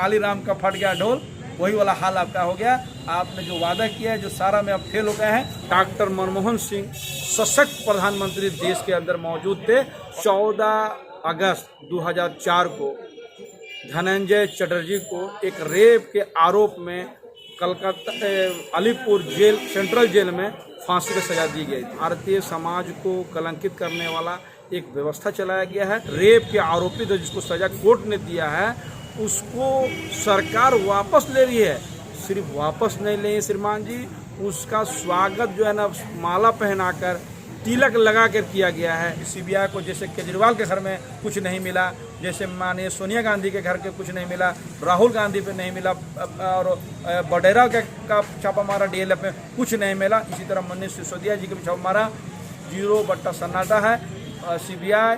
काली राम का फट गया ढोल, वही वाला हाल आपका हो गया। आपने जो वादा किया है जो सारा में अब फेल हो गए हैं। डॉक्टर मनमोहन सिंह सशक्त प्रधानमंत्री देश के अंदर मौजूद थे। 14 अगस्त 2004 को धनंजय चटर्जी को एक रेप के आरोप में Calcutta Alipur jail, central jail में फांसी की सजा दी गई। भारतीय समाज को कलंकित करने वाला एक व्यवस्था चलाया गया है। रेप के आरोपी तो जिसको सजा कोर्ट ने दिया है उसको सरकार वापस ले रही है। सिर्फ वापस नहीं ले श्रीमान जी, उसका स्वागत जो है ना माला पहनाकर तिलक लगा कर किया गया है। सीबीआई को जैसे केजरीवाल के घर में कुछ नहीं मिला, जैसे माननीय सोनिया गांधी के घर के कुछ नहीं मिला, राहुल गांधी पे नहीं मिला और बडेरा का छापा मारा, डीएलएफ में कुछ नहीं मिला, इसी तरह मनीष सिसोदिया जी के भी छापा मारा। 0 बट्टा सन्नाटा है। सीबीआई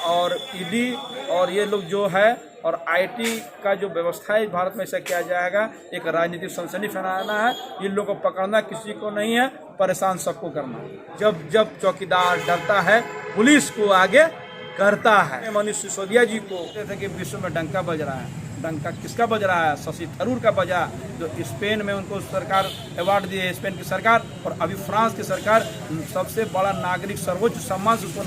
और ईडी और ये लोग जो है और आईटी का जो व्यवस्था है भारत में ऐसा किया जाएगा, एक राजनीतिक सनसनी फैलाना है। इन लोगों को पकड़ना किसी को नहीं है, परेशान सबको करना। जब जब चौकीदार डरता है पुलिस को आगे करता है। मनीष सिसोदिया जी को कहते थे कि विश्व में डंका बज रहा है। डंका किसका बज रहा है? शशि थरूर का बजा, जो स्पेन में उनको सरकार अवार्ड दी है, स्पेन की सरकार, और अभी फ्रांस की सरकार सबसे बड़ा नागरिक सर्वोच्च सम्मान से उसको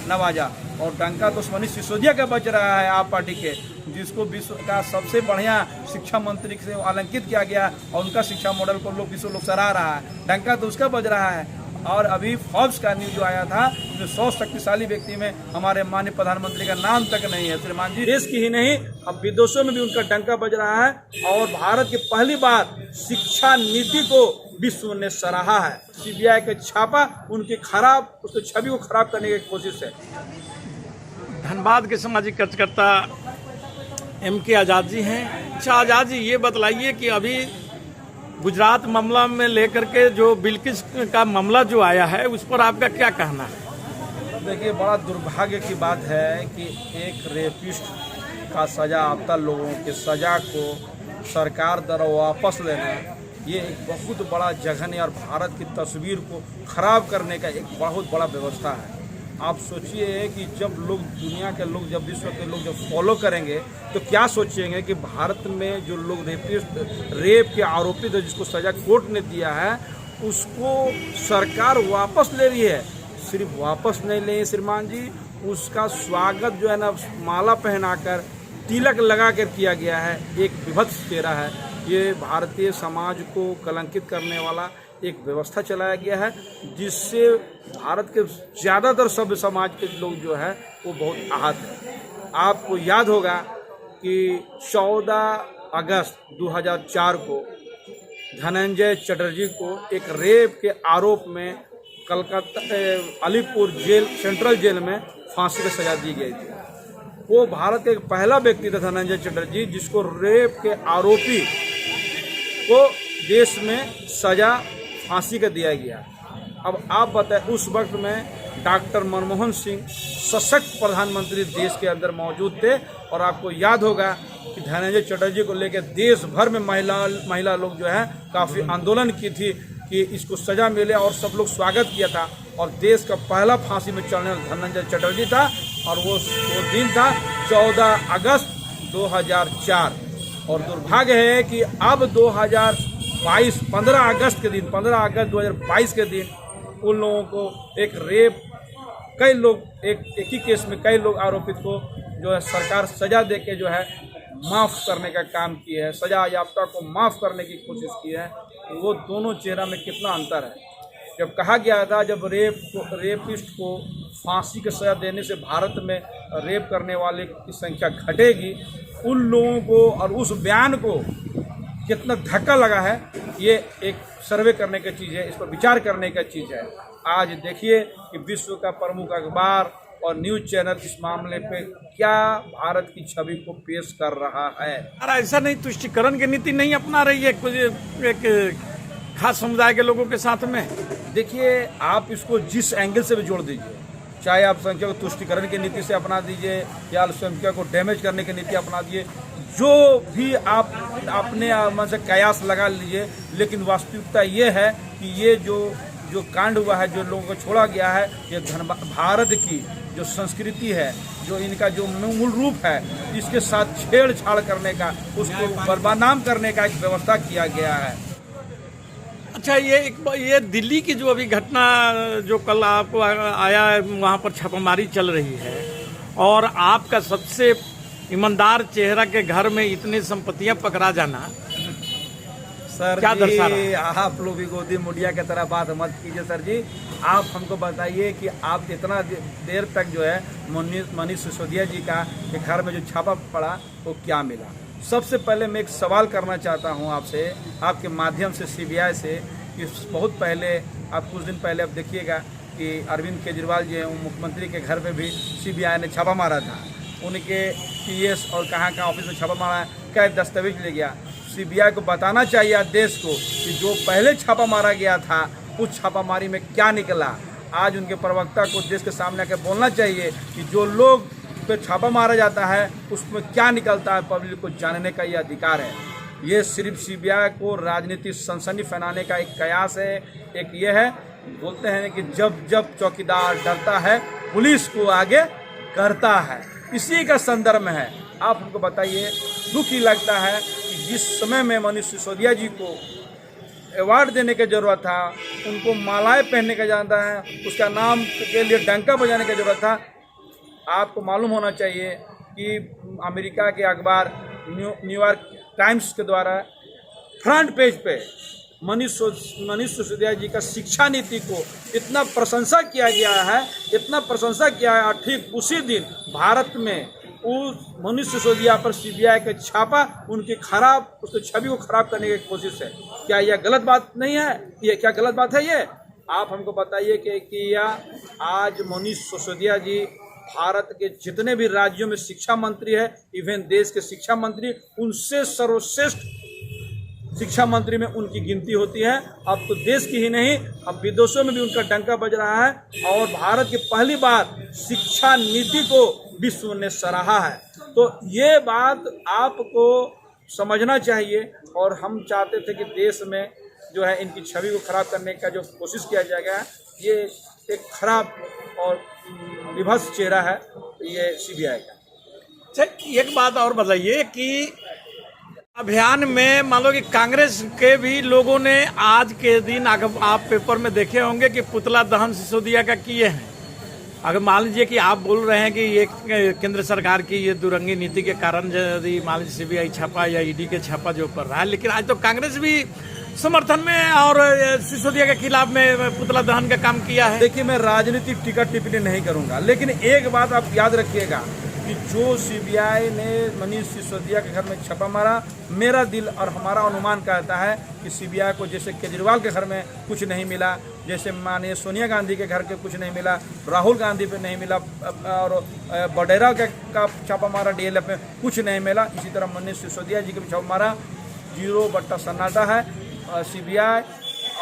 नवाजा। और डंका तो मनीष सिसोदिया का बज रहा है, आप पार्टी के, जिसको विश्व का सबसे बढ़िया शिक्षा मंत्री से अलंकित किया गया और उनका शिक्षा मॉडल को विश्व लोग सराह रहा है। डंका तो उसका बज रहा है। और अभी फोर्ब्स का न्यूज जो आया था जो 100 शक्तिशाली व्यक्ति में हमारे माननीय प्रधानमंत्री का नाम तक नहीं है श्रीमान जी। देश की ही नहीं, अब विदेशों में भी उनका डंका बज रहा है। और भारत की पहली बार शिक्षा नीति को विश्व ने सराहा है। सीबीआई का छापा उनकी उसकी छवि को खराब करने की कोशिश है। धनबाद के सामाजिक कार्यकर्ता MK आज़ाद जी हैं। अच्छा आज़ाद जी, ये बतलाइए कि अभी गुजरात मामला में लेकर के जो बिल्किस का मामला जो आया है उस पर आपका क्या कहना है? देखिए, बड़ा दुर्भाग्य की बात है कि एक रेपिस्ट का सजा याफ्ता लोगों के सजा को सरकार द्वारा वापस लेना, ये एक बहुत बड़ा जघन्य और भारत की तस्वीर को खराब करने का एक बहुत बड़ा व्यवस्था है। आप सोचिए कि जब लोग, दुनिया के लोग, जब विश्व के लोग जब फॉलो करेंगे तो क्या सोचेंगे कि भारत में जो लोग रेप के आरोपी थे जिसको सजा कोर्ट ने दिया है उसको सरकार वापस ले रही है। सिर्फ वापस नहीं ले श्रीमान जी, उसका स्वागत जो है ना माला पहनाकर तिलक लगा कर किया गया है। एक विभत्स चेहरा है। ये भारतीय समाज को कलंकित करने वाला एक व्यवस्था चलाया गया है, जिससे भारत के ज़्यादातर सभ्य समाज के लोग जो है वो बहुत आहत हैं। आपको याद होगा कि 14 अगस्त 2004 को धनंजय चटर्जी को एक रेप के आरोप में Calcutta Alipur jail, central jail में फांसी की सजा दी गई थी। वो भारत का एक पहला व्यक्ति था धनंजय चटर्जी जिसको रेप के आरोपी को देश में सजा फांसी का दिया गया। अब आप बताएं, उस वक्त में डॉक्टर मनमोहन सिंह सशक्त प्रधानमंत्री देश के अंदर मौजूद थे। और आपको याद होगा कि धनंजय चटर्जी को लेकर देश भर में महिला लोग जो है काफ़ी आंदोलन की थी कि इसको सजा मिले और सब लोग स्वागत किया था। और देश का पहला फांसी में चलने वाला धनंजय चटर्जी था और वो दिन था 14 अगस्त 2004। और दुर्भाग्य है कि अब 15 अगस्त 2022 के दिन उन लोगों को एक रेप, कई लोग एक ही केस में कई लोग आरोपित को जो है सरकार सजा दे के जो है माफ़ करने का काम किया है, सजा याफ्ता को माफ़ करने की कोशिश की है। वो दोनों चेहरा में कितना अंतर है। जब कहा गया था जब रेपिस्ट को फांसी की सजा देने से भारत में रेप करने वाले की संख्या घटेगी, उन लोगों को और उस बयान को कितना धक्का लगा है, ये एक सर्वे करने की चीज़ है, इस पर विचार करने की चीज़ है। आज देखिए कि विश्व का प्रमुख अखबार और न्यूज़ चैनल इस मामले पे क्या भारत की छवि को पेश कर रहा है। अरे ऐसा नहीं, तुष्टिकरण की नीति नहीं अपना रही है कुछ एक खास समुदाय के लोगों के साथ में। देखिए, आप इसको जिस एंगल से भी जोड़ दीजिए, चाहे आप संख्या को तुष्टिकरण की नीति से अपना दीजिए या संख्या को डैमेज करने की नीति अपना दीजिए, जो भी आप अपने मन से कयास लगा लीजिए, लेकिन वास्तविकता ये है कि ये जो जो कांड हुआ है, जो लोगों को छोड़ा गया है, ये भारत की जो संस्कृति है, जो इनका जो मूल रूप है, इसके साथ छेड़छाड़ करने का, उसको बदनाम करने का एक व्यवस्था किया गया है। अच्छा, ये दिल्ली की जो अभी घटना जो कल आपको आया है, वहाँ पर छापामारी चल रही है और आपका सबसे ईमानदार चेहरा के घर में इतनी संपत्तियां पकड़ा जाना, सर क्या दर्शा रहा जी, आप लोग भी गोदी मुड़िया की तरह बात मत कीजिए सर जी। आप हमको बताइए कि आप इतना देर तक जो है मनीष सिसोदिया जी का के घर में जो छापा पड़ा वो क्या मिला। सबसे पहले मैं एक सवाल करना चाहता हूं आपसे, आपके माध्यम से सीबीआई से, कि बहुत पहले आप कुछ दिन पहले आप देखिएगा कि अरविंद केजरीवाल जी हैं, मुख्यमंत्री के घर पे भी सीबीआई ने छापा मारा था। उनके पीएस और कहाँ ऑफिस में छापा मारा, क्या दस्तावेज ले गया। सीबीआई को बताना चाहिए देश को कि जो पहले छापा मारा गया था उस छापामारी में क्या निकला। आज उनके प्रवक्ता को देश के सामने आकर बोलना चाहिए कि जो लोग पे छापा मारा जाता है उसमें क्या निकलता है, पब्लिक को जानने का ये अधिकार है। ये सिर्फ सीबीआई को राजनीतिक सनसनी फैलाने का एक कयास है। एक ये है, बोलते हैं कि जब जब चौकीदार डरता है पुलिस को आगे करता है, इसी का संदर्भ में है। आप हमको बताइए, दुख ही लगता है कि जिस समय में मनीष सिसोदिया जी को अवार्ड देने की ज़रूरत था, उनको मालाएं पहनने का जानता है, उसका नाम के लिए डंका बजाने की ज़रूरत था। आपको मालूम होना चाहिए कि अमेरिका के अखबार न्यूयॉर्क टाइम्स के द्वारा फ्रंट पेज पे मनीष सिसोदिया जी का शिक्षा नीति को इतना प्रशंसा किया गया है, इतना प्रशंसा किया है। और ठीक उसी दिन भारत में उस मनीष सिसोदिया पर सीबीआई का छापा, उनकी उसकी छवि को खराब करने की कोशिश है। क्या यह गलत बात नहीं है? ये क्या गलत बात है? ये आप हमको बताइए कि यह आज मनीष सिसोदिया जी भारत के जितने भी राज्यों में शिक्षा मंत्री है, इवन देश के शिक्षा मंत्री, उनसे सर्वश्रेष्ठ शिक्षा मंत्री में उनकी गिनती होती है। अब तो देश की ही नहीं, अब विदेशों में भी उनका डंका बज रहा है और भारत की पहली बार शिक्षा नीति को विश्व ने सराहा है। तो ये बात आपको समझना चाहिए। और हम चाहते थे कि देश में जो है इनकी छवि को खराब करने का जो कोशिश किया जाएगा, ये एक खराब और विभत्स चेहरा है ये सीबीआई का। अच्छा, एक बात और बताइए कि अभियान में मान लो कि कांग्रेस के भी लोगों ने आज के दिन, अगर आप पेपर में देखे होंगे कि पुतला दहन सिसोदिया का किए हैं। अगर मान लीजिए कि आप बोल रहे हैं कि ये केंद्र सरकार की ये दुरंगी नीति के कारण यदि मान लीजिए सीबीआई छापा या ईडी के छापा जो कर रहा है, लेकिन आज तो कांग्रेस भी समर्थन में और सिसोदिया के खिलाफ में पुतला दहन का काम किया है। देखिए, मैं राजनीतिक टिकट टिप्पणी नहीं करूंगा, लेकिन एक बात आप याद रखिएगा कि जो सीबीआई ने मनीष सिसोदिया के घर में छापा मारा, मेरा दिल और हमारा अनुमान कहता है कि सीबीआई को जैसे केजरीवाल के घर में कुछ नहीं मिला, जैसे माननीय सोनिया गांधी के घर के कुछ नहीं मिला, राहुल गांधी पे नहीं मिला, और बडेरा का छापा मारा डीएलएफ में कुछ नहीं मिला, इसी तरह मनीष सिसोदिया जी के भी छापा मारा। 0 बट्टा सन्नाटा है। सीबीआई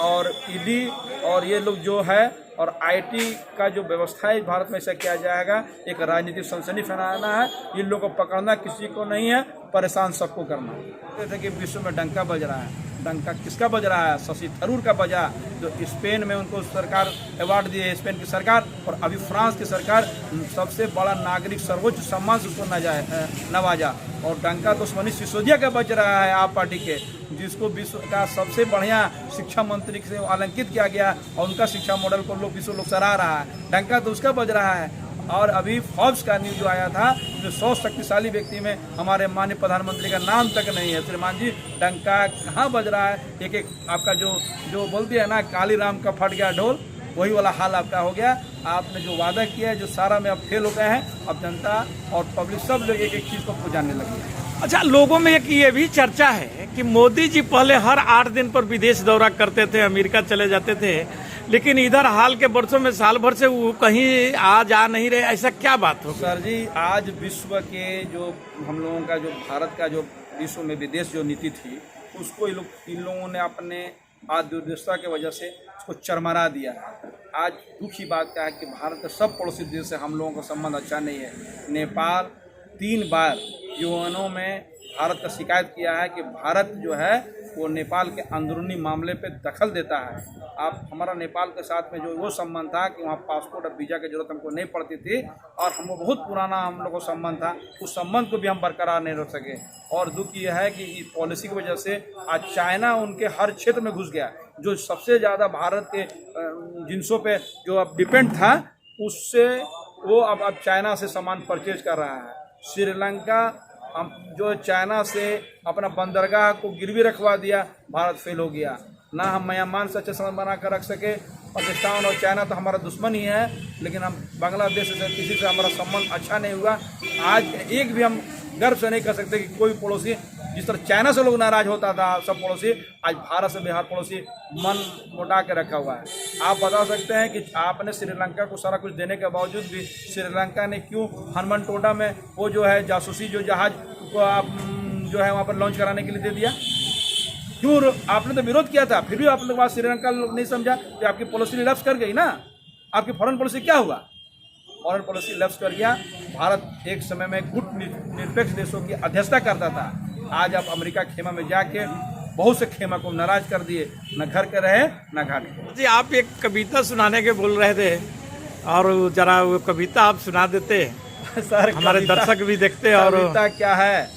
और ईडी और ये लोग जो है और आईटी का जो व्यवस्था है भारत में, ऐसा किया जाएगा। एक राजनीतिक सनसनी फैलाना है, इन लोगों को पकड़ना किसी को नहीं है, परेशान सबको करना है। जैसे कि विश्व में डंका बज रहा है, डंका किसका बज रहा है? शशि थरूर का बजा, जो स्पेन में उनको सरकार अवार्ड दी है, स्पेन की सरकार, और अभी फ्रांस की सरकार सबसे बड़ा नागरिक सर्वोच्च सम्मान से उसको नवाजा। और डंका तो मनीष सिसोदिया का बज रहा है, आप पार्टी के, जिसको विश्व का सबसे बढ़िया शिक्षा मंत्री से अलंकित किया गया और उनका शिक्षा मॉडल को विश्व लोग सराह रहा है। डंका तो उसका बज रहा है। और अभी फोर्ब्स का न्यूज जो आया था, जो 100 शक्तिशाली व्यक्ति में हमारे माननीय प्रधानमंत्री का नाम तक नहीं है। श्रीमान जी, डंका कहाँ बज रहा है? एक आपका जो बोलती है ना, काली राम का फट गया ढोल, वही वाला हाल आपका हो गया। आपने जो वादा किया है, जो सारा में अब फेल हो गए हैं। अब जनता और पब्लिक सब लोग एक एक चीज़ को जानने लगी है। अच्छा, लोगों में एक ये भी चर्चा है कि मोदी जी पहले हर 8 दिन पर विदेश दौरा करते थे, अमेरिका चले जाते थे, लेकिन इधर हाल के वर्षों में साल भर से वो कहीं आ जा नहीं रहे। ऐसा क्या बात हो? सर जी, आज विश्व के जो हम लोगों का जो भारत का जो विश्व में विदेश जो नीति थी, उसको इन लोगों ने अपने दूरदर्शिता की वजह से उसको चरमरा दिया है। आज दुख की बात क्या है कि भारत के सब पड़ोसी देश से हम लोगों का संबंध अच्छा नहीं है। नेपाल, 3 बार यूएनओ में भारत का शिकायत किया है कि भारत जो है वो नेपाल के अंदरूनी मामले पे दखल देता है। आप हमारा नेपाल के साथ में जो वो संबंध था कि वहाँ पासपोर्ट और वीज़ा की जरूरत हमको नहीं पड़ती थी और हमको बहुत पुराना हम लोग को संबंध था, उस संबंध को भी हम बरकरार नहीं रख सके। और दुख ये है कि इस पॉलिसी की वजह से आज चाइना उनके हर क्षेत्र में घुस गया, जो सबसे ज़्यादा भारत के जिनसों पे जो अब डिपेंड था उससे वो अब चाइना से सामान परचेज कर रहा है। श्रीलंका हम जो चाइना से अपना बंदरगाह को गिरवी रखवा दिया, भारत फेल हो गया। ना हम म्यांमार से अच्छे संबंध बना कर रख सके। पाकिस्तान और चाइना तो हमारा दुश्मन ही है, लेकिन हम बांग्लादेश से किसी से हमारा संबंध अच्छा नहीं हुआ। आज एक भी हम गर्व से नहीं कर सकते कि कोई पड़ोसी, जिस तरह चाइना से लोग नाराज होता था सब पड़ोसी, आज भारत से बिहार पड़ोसी मन मोटा के रखा हुआ है। आप बता सकते हैं कि आपने श्रीलंका को सारा कुछ देने के बावजूद भी श्रीलंका ने क्यों हनुमानटोला में वो जो है जासूसी जो जहाज को आप जो है वहाँ पर लॉन्च कराने के लिए दे दिया? क्यों? आपने तो विरोध किया था, फिर भी आप लोग बात श्रीलंका लोग नहीं समझा कि आपकी पॉलिसी लैप्स कर गई ना। आपकी फॉरेन पॉलिसी क्या हुआ? फॉरेन पॉलिसी लैप्स कर गया। भारत एक समय में गुट निरपेक्ष देशों की अध्यक्षता करता था। आज आप अमेरिका खेमा में जाके बहुत से खेमा को नाराज कर दिए, न घर के रहे न घाट के। जी, आप एक कविता सुनाने के बोल रहे थे और जरा वो कविता आप सुना देते सर, हमारे दर्शक भी देखते हैं। और कविता क्या है,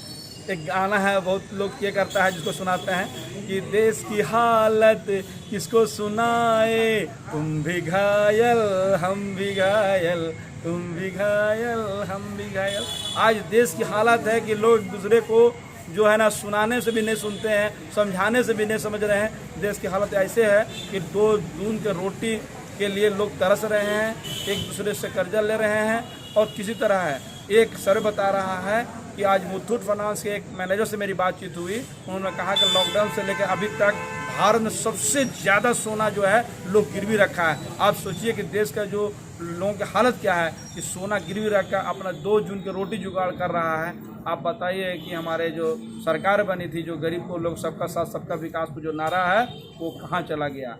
एक गाना है बहुत लोग ये करता है जिसको सुनाते हैं कि देश की हालत किसको सुनाए, तुम भी घायल हम भी घायल, तुम भी घायल हम भी घायल। आज देश की हालत है कि लोग एक दूसरे को जो है ना सुनाने से भी नहीं सुनते हैं, समझाने से भी नहीं समझ रहे हैं। देश की हालत ऐसे है कि 2 दून के रोटी के लिए लोग तरस रहे हैं, एक दूसरे से कर्जा ले रहे हैं और किसी तरह है। एक सर्वे बता रहा है कि आज मुथूट फाइनेंस के एक मैनेजर से मेरी बातचीत हुई, उन्होंने कहा कि लॉकडाउन से लेकर अभी तक भारत में सबसे ज़्यादा सोना जो है लोग गिरवी रखा है। आप सोचिए कि देश का जो लोगों की हालत क्या है कि सोना गिरवी रखकर अपना 2 जून की रोटी जुगाड़ कर रहा है। आप बताइए कि हमारे जो सरकार बनी थी, जो गरीब को लोग सबका साथ सबका विकास को जो नारा है वो कहाँ चला गया?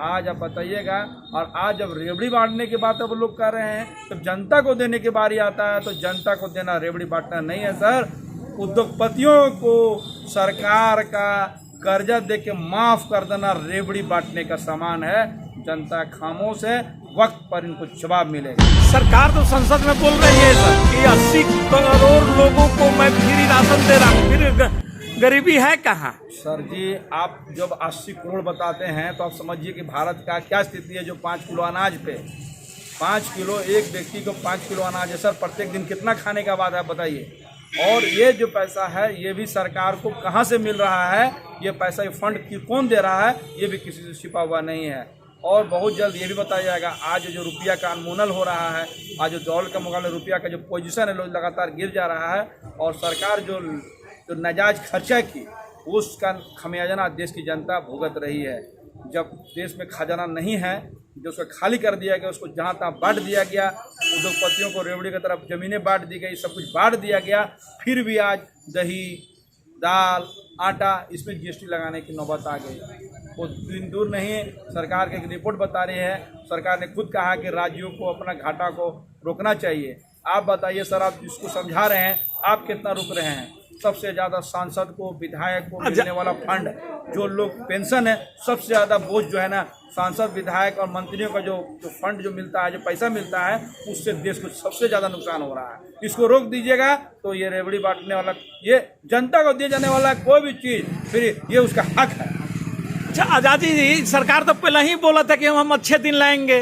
आज आप बताइएगा। और आज जब रेवड़ी बांटने की बात अब लोग कर रहे हैं, जब जनता को देने की बारी आता है तो जनता को देना रेवड़ी बांटना नहीं है सर। उद्योगपतियों को सरकार का कर्जा दे के माफ़ कर देना रेवड़ी बांटने का सामान है। जनता खामोश है, वक्त पर इनको जवाब मिलेगा। सरकार तो संसद में बोल रही है सर कि 80 करोड़ लोगों को मैं फ्री राशन दे रहा हूँ, फिर गरीबी है कहाँ? सर जी, आप जब 80 करोड़ बताते हैं तो आप समझिए कि भारत का क्या स्थिति है। जो 5 किलो अनाज पे 5 किलो एक व्यक्ति को 5 किलो अनाज है सर, प्रत्येक दिन कितना खाने का बात है बताइए। और ये जो पैसा है ये भी सरकार को कहाँ से मिल रहा है, ये पैसा ये फंड कौन दे रहा है, ये भी किसी से छिपा हुआ नहीं है। और बहुत जल्द ये भी बताया जाएगा। आज जो रुपया का अनमोल हो रहा है, आज जो डॉलर के मुकाबले रुपया का जो पोजीशन है लगातार गिर जा रहा है, और सरकार जो नाजायज खर्चा की उसका खमियाजा देश की जनता भुगत रही है। जब देश में खजाना नहीं है, जो उसको खाली कर दिया गया, उसको जहाँ तहाँ बांट दिया गया, उद्योगपतियों को रेवड़ी की तरफ ज़मीनें बांट दी गई, सब कुछ बांट दिया गया, फिर भी आज दही दाल आटा इसमें जीएसटी लगाने की नौबत आ गई। वो दिन दूर नहीं, सरकार की एक रिपोर्ट बता रही है, सरकार ने खुद कहा कि राज्यों को अपना घाटा को रोकना चाहिए। आप बताइए सर, आप जिसको समझा रहे हैं आप कितना रुक रहे हैं? सबसे ज़्यादा सांसद को विधायक को मिलने वाला फंड, जो लोग पेंशन है, सबसे ज़्यादा बोझ जो है ना सांसद विधायक और मंत्रियों का जो फंड जो मिलता है, जो पैसा मिलता है, उससे देश को सबसे ज़्यादा नुकसान हो रहा है। इसको रोक दीजिएगा तो ये रेवड़ी बांटने वाला, ये जनता को दिए जाने वाला कोई भी चीज़ फिर ये उसका हक है। अच्छा आजादी जी, सरकार तो पहले ही बोला था कि हम अच्छे दिन लाएंगे,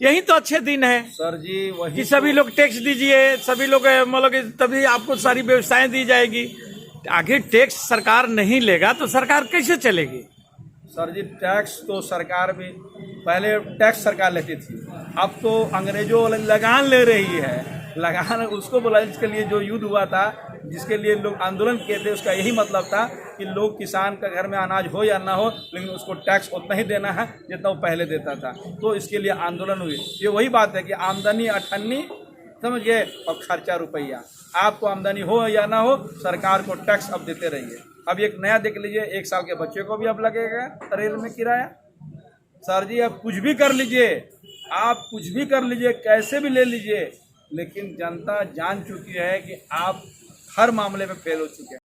यही तो अच्छे दिन है सर जी। वही कि सभी लोग टैक्स दीजिए, सभी लोग मतलब कि तभी आपको सारी व्यवस्थाएं दी जाएगी। आगे टैक्स सरकार नहीं लेगा तो सरकार कैसे चलेगी? सर जी, टैक्स तो सरकार भी पहले टैक्स सरकार लेती थी, अब तो अंग्रेजों वाले लगान ले रही है। लगान उसको बोला जिसके लिए जो युद्ध हुआ था, जिसके लिए लोग आंदोलन किए थे, उसका यही मतलब था कि लोग किसान का घर में अनाज हो या ना हो, लेकिन उसको टैक्स उतना ही देना है जितना वो पहले देता था। तो इसके लिए आंदोलन हुई। ये वही बात है कि आमदनी अठन्नी समझिए और खर्चा रुपया। आपको आमदनी हो या ना हो, सरकार को टैक्स अब देते रहिए। अब एक नया देख लीजिए, 1 साल के बच्चे को भी अब लगेगा रेल में किराया। सर जी, अब कुछ भी कर लीजिए, आप कुछ भी कर लीजिए, कैसे भी ले लीजिए, लेकिन जनता जान चुकी है कि आप हर मामले में फेल हो चुके हैं।